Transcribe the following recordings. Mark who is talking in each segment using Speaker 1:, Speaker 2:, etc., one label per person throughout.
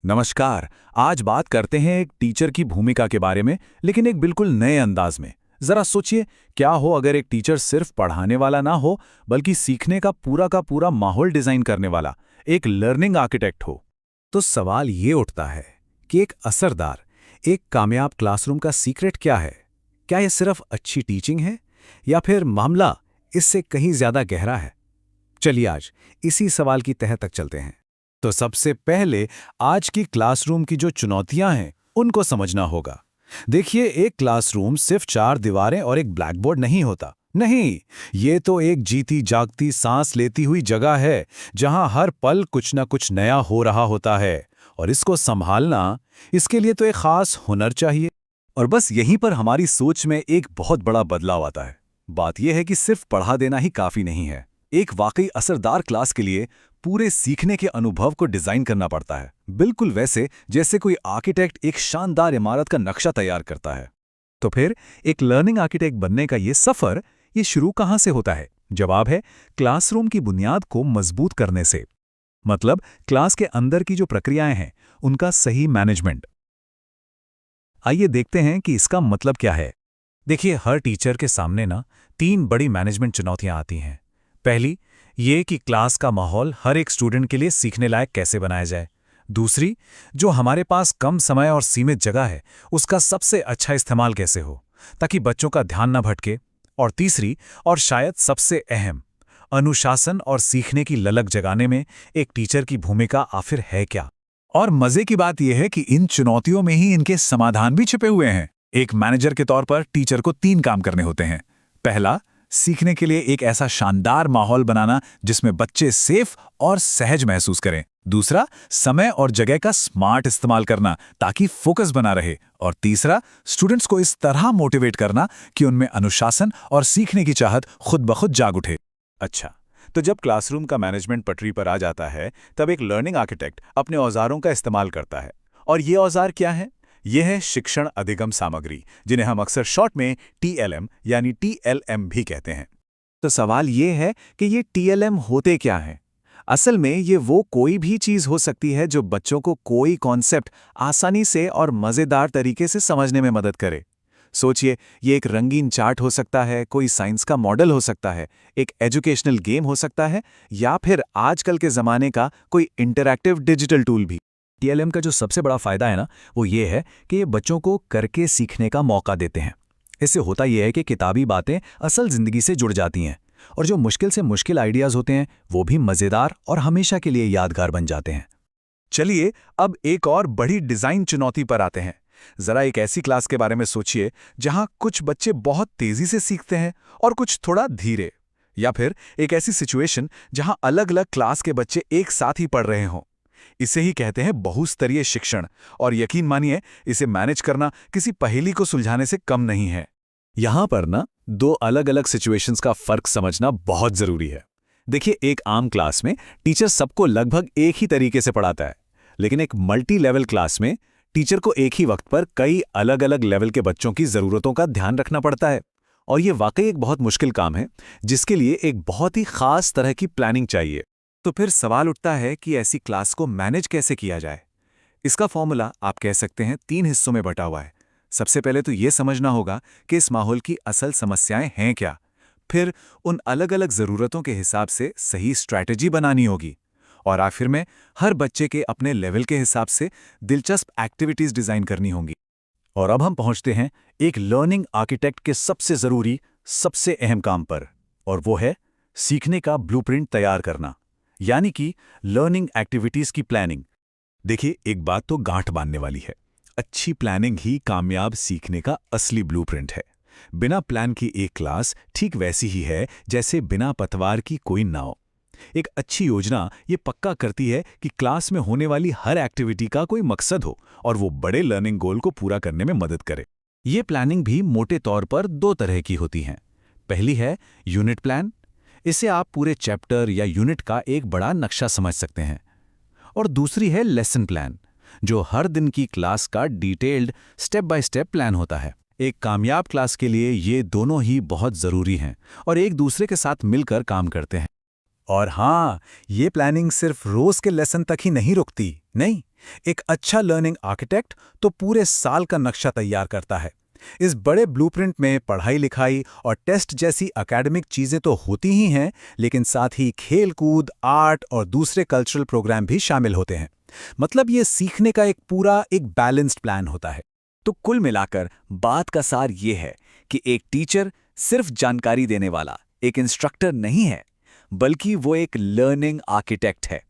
Speaker 1: नमस्कार। आज बात करते हैं एक टीचर की भूमिका के बारे में, लेकिन एक बिल्कुल नए अंदाज में। जरा सोचिए, क्या हो अगर एक टीचर सिर्फ पढ़ाने वाला ना हो, बल्कि सीखने का पूरा माहौल डिजाइन करने वाला एक लर्निंग आर्किटेक्ट हो। तो सवाल ये उठता है कि एक असरदार, एक कामयाब क्लासरूम का सीक्रेट क्या है? क्या ये सिर्फ अच्छी टीचिंग है, या फिर मामला इससे कहीं ज्यादा गहरा है? चलिए आज इसी सवाल की तह तक चलते हैं। तो सबसे पहले आज की क्लासरूम की जो चुनौतियां हैं उनको समझना होगा। देखिए, एक क्लासरूम सिर्फ 4 दीवारें और एक ब्लैक बोर्ड नहीं होता। नहीं, ये तो एक जीती जागती सांस लेती हुई जगह है, जहां हर पल कुछ ना कुछ नया हो रहा होता है। और इसको संभालना, इसके लिए तो एक खास हुनर चाहिए। और बस यहीं पर हमारी सोच में एक बहुत बड़ा बदलाव आता है। बात यह है कि सिर्फ पढ़ा देना ही काफी नहीं है। एक वाकई असरदार क्लास के लिए पूरे सीखने के अनुभव को डिजाइन करना पड़ता है, बिल्कुल वैसे जैसे कोई आर्किटेक्ट एक शानदार इमारत का नक्शा तैयार करता है। तो फिर एक लर्निंग आर्किटेक्ट बनने का ये सफर, ये शुरू कहां से होता है? जवाब है क्लासरूम की बुनियाद को मजबूत करने से। मतलब क्लास के अंदर की जो प्रक्रियाएं हैं, उनका सही मैनेजमेंट। आइए देखते हैं कि इसका मतलब क्या है। देखिए, हर टीचर के सामने ना 3 बड़ी मैनेजमेंट चुनौतियां आती हैं। पहली, ये कि क्लास का माहौल हर एक स्टूडेंट के लिए सीखने लायक कैसे बनाया जाए। दूसरी, जो हमारे पास कम समय और सीमित जगह है, उसका सबसे अच्छा इस्तेमाल कैसे हो, ताकि बच्चों का ध्यान न भटके। और तीसरी, और शायद सबसे अहम, अनुशासन और सीखने की ललक जगाने में एक टीचर की भूमिका आखिर है क्या। और मजे की बात यह है कि इन चुनौतियों में ही इनके समाधान भी छिपे हुए हैं। एक मैनेजर के तौर पर टीचर को 3 काम करने होते हैं। पहला, सीखने के लिए एक ऐसा शानदार माहौल बनाना जिसमें बच्चे सेफ और सहज महसूस करें। दूसरा, समय और जगह का स्मार्ट इस्तेमाल करना ताकि फोकस बना रहे। और तीसरा, स्टूडेंट्स को इस तरह मोटिवेट करना कि उनमें अनुशासन और सीखने की चाहत खुद ब खुद जाग उठे। अच्छा, तो जब क्लासरूम का मैनेजमेंट पटरी पर आ जाता है, तब एक लर्निंग आर्किटेक्ट अपने औजारों का इस्तेमाल करता है। और ये औजार क्या है? यह है शिक्षण अधिगम सामग्री, जिन्हें हम अक्सर शॉर्ट में टीएलएम यानी टीएलएम भी कहते हैं। तो सवाल यह है कि ये टीएलएम होते क्या हैं? असल में ये वो कोई भी चीज हो सकती है जो बच्चों को कोई कॉन्सेप्ट आसानी से और मजेदार तरीके से समझने में मदद करे। सोचिए, ये एक रंगीन चार्ट हो सकता है, कोई साइंस का मॉडल हो सकता है, एक एजुकेशनल गेम हो सकता है, या फिर आजकल के जमाने का कोई इंटरैक्टिव डिजिटल टूल भी। टीएलएम का जो सबसे बड़ा फायदा है ना, वो ये है कि ये बच्चों को करके सीखने का मौका देते हैं। इससे होता यह है कि किताबी बातें असल जिंदगी से जुड़ जाती हैं, और जो मुश्किल से मुश्किल आइडियाज होते हैं, वो भी मजेदार और हमेशा के लिए यादगार बन जाते हैं। चलिए, अब एक और बड़ी डिजाइन चुनौती पर आते हैं। जरा एक ऐसी क्लास के बारे में सोचिए जहां कुछ बच्चे बहुत तेजी से सीखते हैं और कुछ थोड़ा धीरे। या फिर एक ऐसी सिचुएशन जहां अलग अलग क्लास के बच्चे एक साथ ही पढ़ रहे हों। इसे ही कहते हैं बहुस्तरीय शिक्षण। और यकीन मानिए, इसे मैनेज करना किसी पहेली को सुलझाने से कम नहीं है। यहां पर ना 2 अलग अलग सिचुएशंस का फर्क समझना बहुत जरूरी है। देखिए, एक आम क्लास में टीचर सबको लगभग एक ही तरीके से पढ़ाता है, लेकिन एक मल्टी लेवल क्लास में टीचर को एक ही वक्त पर कई अलग अलग लेवल के बच्चों की जरूरतों का ध्यान रखना पड़ता है। और ये वाकई एक बहुत मुश्किल काम है, जिसके लिए एक बहुत ही खास तरह की प्लानिंग चाहिए। तो फिर सवाल उठता है कि ऐसी क्लास को मैनेज कैसे किया जाए। इसका फॉर्मूला आप कह सकते हैं 3 हिस्सों में बटा हुआ है। सबसे पहले तो ये समझना होगा कि इस माहौल की असल समस्याएं हैं क्या। फिर उन अलग अलग जरूरतों के हिसाब से सही स्ट्रैटेजी बनानी होगी। और आखिर में हर बच्चे के अपने लेवल के हिसाब से दिलचस्प एक्टिविटीज डिजाइन करनी होंगी। और अब हम पहुंचते हैं एक लर्निंग आर्किटेक्ट के सबसे जरूरी, सबसे अहम काम पर, और वो है सीखने का ब्लूप्रिंट तैयार करना, यानी कि लर्निंग एक्टिविटीज की प्लानिंग। देखिए, एक बात तो गांठ बांधने वाली है, अच्छी प्लानिंग ही कामयाब सीखने का असली ब्लूप्रिंट है। बिना प्लान की एक क्लास ठीक वैसी ही है जैसे बिना पतवार की कोई नाव। एक अच्छी योजना ये पक्का करती है कि क्लास में होने वाली हर एक्टिविटी का कोई मकसद हो और वो बड़े लर्निंग गोल को पूरा करने में मदद करे। ये प्लानिंग भी मोटे तौर पर 2 तरह की होती हैं। पहली है यूनिट प्लान। इसे आप पूरे चैप्टर या यूनिट का एक बड़ा नक्शा समझ सकते हैं। और दूसरी है लेसन प्लान, जो हर दिन की क्लास का detailed step by step plan होता है। एक कामयाब क्लास के लिए ये दोनों ही बहुत जरूरी हैं और एक दूसरे के साथ मिलकर काम करते हैं। और हाँ, ये प्लानिंग सिर्फ रोज के लेसन तक ही नहीं रुकती। नहीं, एक अच्छा लर्निंग आर्किटेक्ट तो पूरे साल का नक्शा तैयार करता है। इस बड़े ब्लूप्रिंट में पढ़ाई लिखाई और टेस्ट जैसी एकेडमिक चीजें तो होती ही हैं, लेकिन साथ ही खेल-कूद, आर्ट और दूसरे कल्चरल प्रोग्राम भी शामिल होते हैं। मतलब ये सीखने का एक बैलेंस्ड प्लान होता है।
Speaker 2: तो कुल मिलाकर बात का सार ये है कि एक टीचर सिर्फ जानकारी देने वाला एक इंस्ट्रक्टर नहीं है, बल्कि वो एक लर्निंग आर्किटेक्ट है।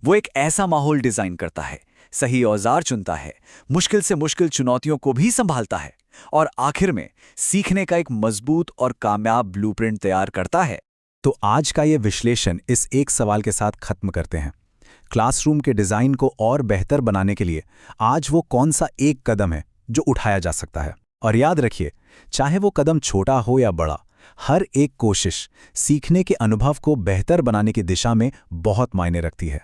Speaker 2: वो एक ऐसा माहौल डिजाइन करता है, सही औजार चुनता है, मुश्किल से मुश्किल चुनौतियों को भी संभालता है और आखिर में सीखने का एक मजबूत और कामयाब ब्लूप्रिंट तैयार करता है।
Speaker 1: तो आज का ये विश्लेषण इस एक सवाल के साथ खत्म करते हैं। क्लासरूम के डिजाइन को और बेहतर बनाने के लिए आज वो कौन सा एक कदम है जो उठाया जा सकता है? और याद रखिए, चाहे वो कदम छोटा हो या बड़ा, हर एक कोशिश सीखने के अनुभव को बेहतर बनाने की दिशा में बहुत मायने रखती है।